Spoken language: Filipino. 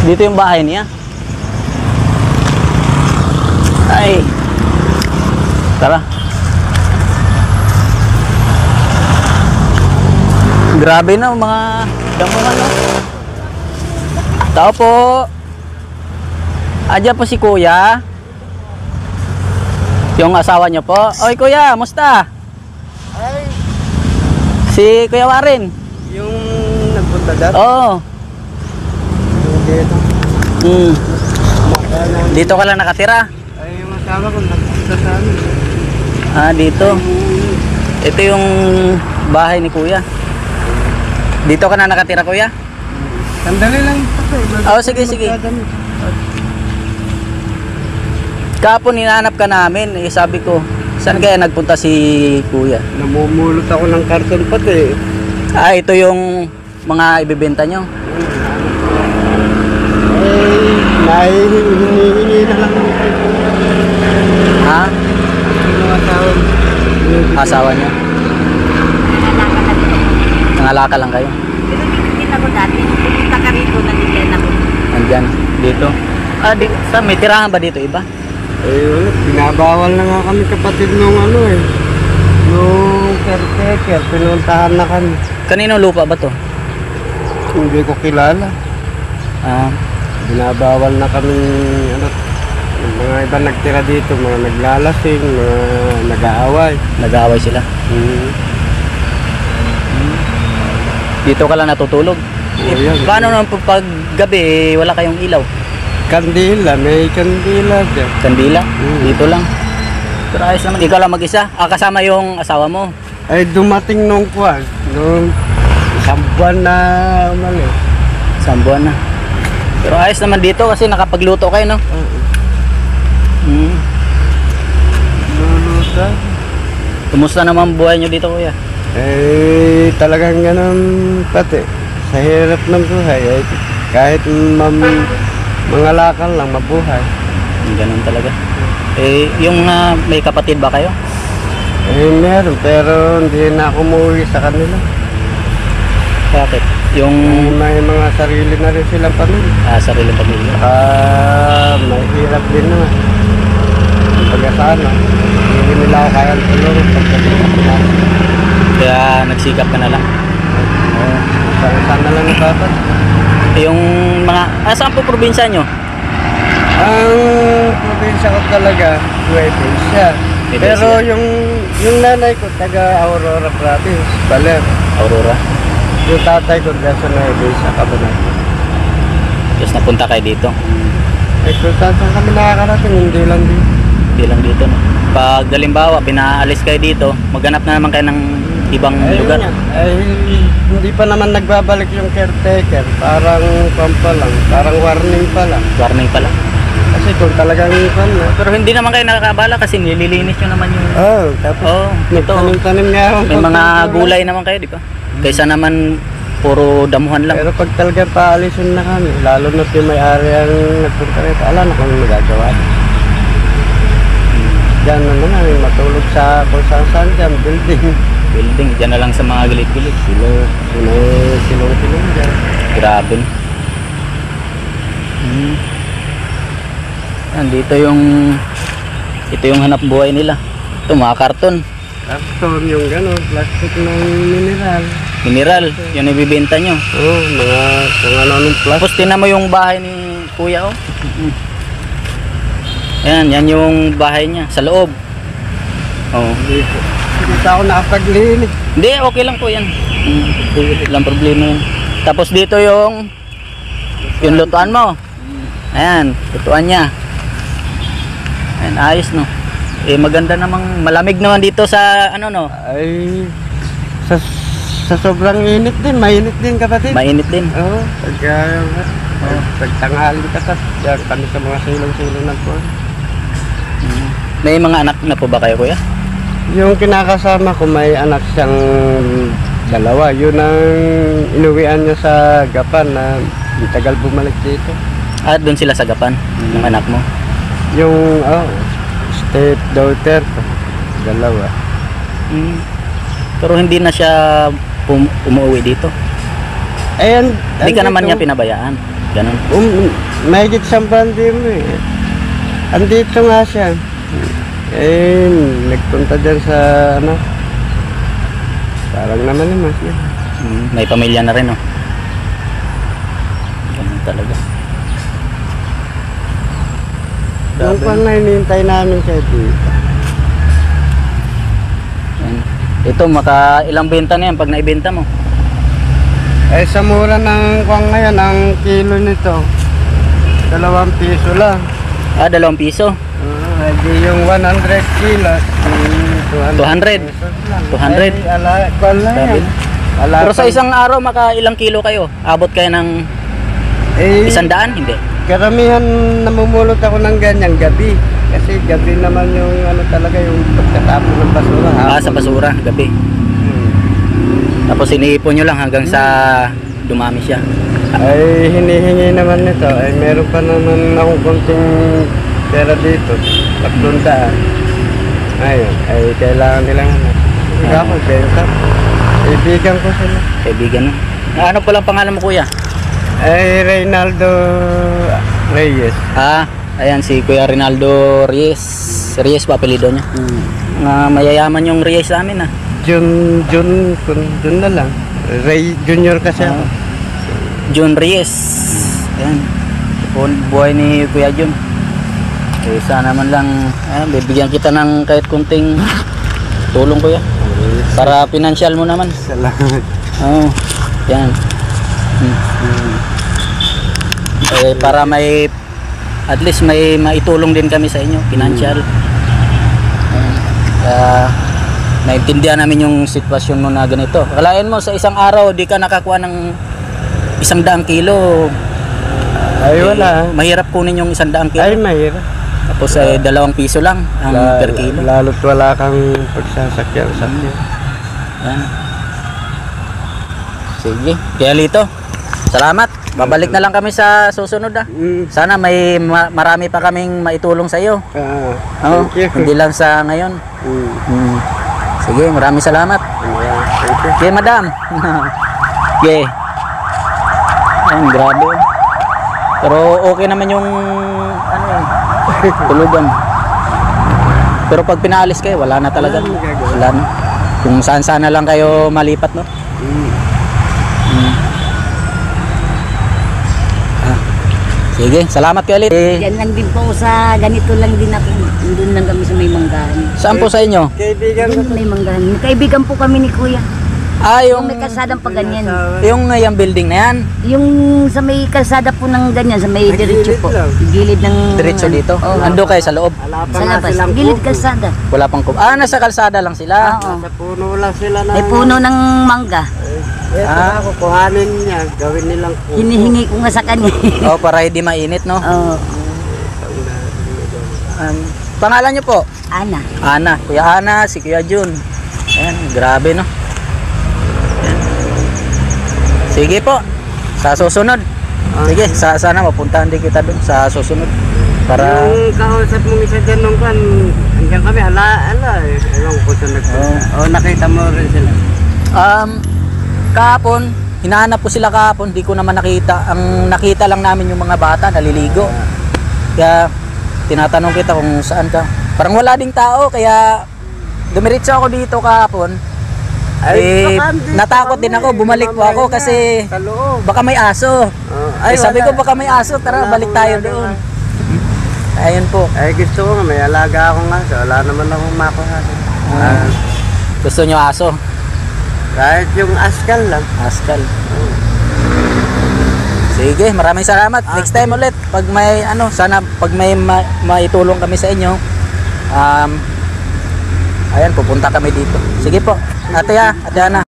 Dito yung bahay niya. Ay. Tara. Grabe na mga damuhan, no? Tao po. Adya po si Kuya. Yung asawa niyo po. Oy Kuya, musta? Ay, Si Kuya Warren. yung nagpunta dati. Oo. Yung dito. Dito ka lang nakatira. Ay, yung asawa ko nagpunta sa amin. Dito. Ito yung bahay ni Kuya. Dito ka na nakatira, Kuya? Sandali lang. Sige. Kahapon hinahanap ka namin. Sabi ko, saan kaya nagpunta si Kuya? Namumulot ako ng karton pati. Ito yung mga ibibenta nyo. Hinihingi na lang ako kayo. Ha? Yung asawa. Asawa niya. Nangalaka lang kayo. Pero dito ko dati, pupunta ka rito, nandyan ako. Nandyan. Dito. May tirahan ba dito iba? Wala. Binabawal na nga kami kapatid nung nung caretaker. Pinuntahan na kami. Kanino lupa ba to? Hindi ko kilala. Binabawal na kami, yung mga iba nagtira dito, mga naglalasing, mga nag-aaway. Nag-aaway sila. Dito ka lang natutulog. yan. Paano naman pag gabi wala kayong ilaw? Kandila, may kandila dyan. Kandila? Dito lang. Pero ayos naman. Ikaw lang mag-isa? Kasama yung asawa mo? Ay, dumating nung nung isang buwan na umalis. Isang buwan na. Pero ayos naman dito kasi nakapagluto kayo, no? Luluta. Kumusta naman buhay nyo dito, Kuya? Talagang ganun pati. Sa hirap ng buhay, kahit mga lakal lang mabuhay. Ganun talaga. Yung may kapatid ba kayo? Meron, pero hindi na ako umuwi sa kanila. Bakit? Yung May mga sarili na rin silang pamilya. sariling pamilya. Mahirap din naman. Pagkasano, hindi nila ako kaya tulong pagdating sa Pinas. Kaya nagsikap ka na lang. Sana lang nababat. Yung mga... saan po probinsya nyo? Ang probinsya ko talaga, Nueva Ecija. Pero yung nanay ko, taga Aurora Province, Baler. Aurora. Yung tatay ko, nasa Nueva Ecija, Cabanatuan. Tapos napunta kayo dito. Kung saan kami nakakarating, hindi lang dito. Hindi lang dito, no? Pag halimbawa, pinaalis kayo dito, maghanap na naman kayo ng ibang lugar. Hindi pa naman nagbabalik yung caretaker. Parang parang warning pa lang. Warning pala. Kasi kung talagang na. Pero hindi naman kayo nakakabala kasi nililinis nyo naman yung... Tapos ito. nagtanim-tanim nga ako. May mga gulay naman kayo, di ba? Kaysa naman puro damuhan lang. Pero pag talaga paalisin na kami, lalo na yung may-ari ang nagpunta rito, alam na kung magagawa. Diyan na naman, matulog sa kung saan dyan, building. Building, dyan na lang sa mga gilid-gilid. Silong dyan. Grabe. Dito yung hanap buhay nila. Ito mga karton. Karton, yung gano'n, plastic ng mineral. Mineral, yung ibibenta nyo. Mga kung ano-anong plastic. Tapos tinan mo yung bahay ni Kuya, oh. Yan yung bahay niya, sa loob. Hindi ako nakapaglinis. Hindi, okay lang po yan. Walang problema yan. Tapos dito yung lutuan mo. Ayan, lutuan niya. Ayan, ayos, no? Maganda namang, malamig naman dito sa, no? Ay, sa sobrang init din, mainit din kapatid. Mainit din. Pagtangaling ka, yan kami sa mga silong-silong po. May mga anak na po ba kayo, Kuya? Yung kinakasama ko, may anak siyang dalawa. Yun ang inuwian niya sa Gapan na tagal bumalik dito. Doon sila sa Gapan, yung anak mo? Yung step daughter ko, dalawa. Pero hindi na siya umuwi dito? Ayan, Hindi ka naman niya pinabayaan? Ganun. Mahigit sa bandi mo eh. Andito nga siya. Eh, nagpunta dyan sa ano. Parang naman niya. May pamilya na rin, no? Ganun talaga. Nung Grabe. pang hinihintay namin siya dito. Yan. Ito, maka ilang benta na yan pag naibenta mo? Eh, sa mura ng kwang ngayon, ang kilo nito, 2 piso lang. 2 piso. Hindi yung 100 kilos, 200. pesos lang. 200. Ay, kwan na Grabe. yan. Ala, Pero sa isang araw, maka ilang kilo kayo? Abot kayo ng eh, 100? Hindi. karamihan namumulot ako ng ganyan gabi. Kasi gabi naman yung ano talaga, yung pagkatapon ng basura. Sa basura, gabi. Tapos iniipon nyo lang hanggang sa dumami siya. Ay, hinihingi naman nito. Ay, meron pa naman akong konting pera dito. 300. Ayun, ay kailangan nilang ano. Hindi ako, benta. Ibigan ko sila. Kaibigan no? Ano palang pangalan mo, kuya? Ay, Reynaldo Reyes. Ayan si Kuya Rinaldo Reyes. Reyes pa apelido niya. Mayayaman yung Reyes sa amin. Jun na lang. Ray Junior kasi ako. Jun Reyes. Ayan. Buhay ni Kuya Jun. Sana naman lang bibigyan kita ng kahit kunting tulong, kuya. Para financial mo naman. Salamat. Oo. Yan. Para may at least may maitulong din kami sa inyo, financial. Naintindihan namin yung sitwasyon mo na ganito. Kalain mo sa isang araw di ka nakakuha ng 100 kilo. Ay, wala. Mahirap kunin yung 100 kilo. Ay, mahirap. Tapos 2 piso lang ang per kilo. Lalo't wala kang pagsasakyan. Yan. Sige, kaya Lito, salamat. Babalik na lang kami sa susunod. Sana may marami pa kaming maitulong sa iyo. Thank you. Hindi lang sa ngayon. Sige, maraming salamat. Okay, madam. Okay. Ayun, grabe. Pero okay naman yung ano yun, tulugan. Pero pag pinaalis kayo, wala na talaga. Wala na. Kung saan-saan na lang kayo malipat, no? Sige, salamat kayo ulit. Yan lang din po sa ganito lang din ako. Doon lang kami sa may manggahan. Saan po sa inyo? Kaibigan ko. Doon may manggahan. Kaibigan po kami ni Kuya. Yung Yung may kalsadang pa ganyan. yung building na yan. Yung sa may kalsada po ng ganyan, sa may diretso po. Gilid ng... Diretso dito. Oo. Ando kayo sa loob. Sa labas. Gilid kalsada. Wala pang nasa kalsada lang sila. Oo. Sa puno lang sila na. May puno ng mangga. Ito kukuhanin niya. Gawin nilang puno. Hinihingi ko nga sa kanya. O para hindi mainit, no? Oo. Pangalan niyo po? Ana. Ana. Kuya Ana, si Kuya Jun. Ayan, grabe, no? Ayan. Sige po. Sa susunod. Sige, sana mapuntahan din kita dun sa susunod. Para... Yung kausap mong isa dyan nung kan, hanggang kami, ala, eh. Ewan ko sa nagpunta. Nakita mo rin sila. Kahapon, hinahanap ko sila kahapon, di ko naman nakita. Ang nakita lang namin yung mga bata naliligo. Kaya tinatanong kita kung saan ka. Parang wala ding tao, kaya dumiretso ako dito kahapon. Natakot din ako, bumalik po ako kasi Sa loob. baka may aso. Ay, sabi ko wala. baka may aso, tara balik tayo doon. Ayun po. Ay, gusto ko nga, may alaga akong aso. Wala naman akong makuha. Gusto nyo aso? Kahit yung askal lang. Askal. Sige, maraming salamat. Next time ulit pag may sana pag may maitulong kami sa inyo. Ayan, pupunta kami dito. Sige po. Ate Ana.